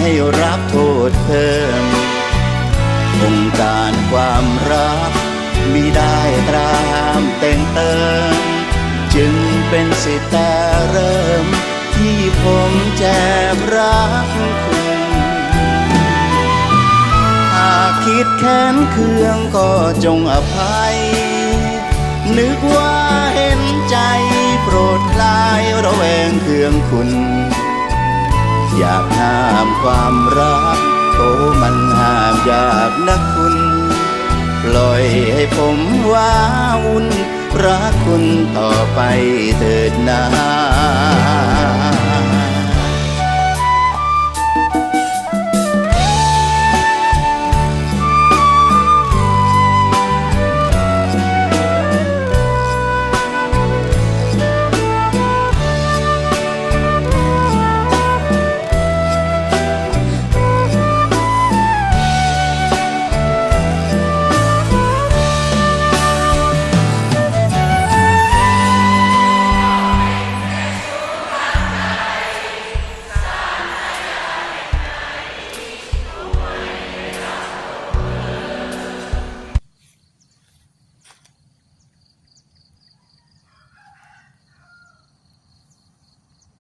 ให้รับโทษเพิ่มองค์การความรักมิได้ตรามแต่งเติมจึงเป็นสิทธิ์แต่เริ่มที่ผมแจบรักคุณหากคิดแค้นเคืองก็จงอภัยนึกว่าเห็นใจโปรดคลายระแวงเคืองคุณอยากห้ามความรักโอ้มันห้ามยากนักคุณปล่อยให้ผมว้าวุ่นรักคุณต่อไปเถิดนา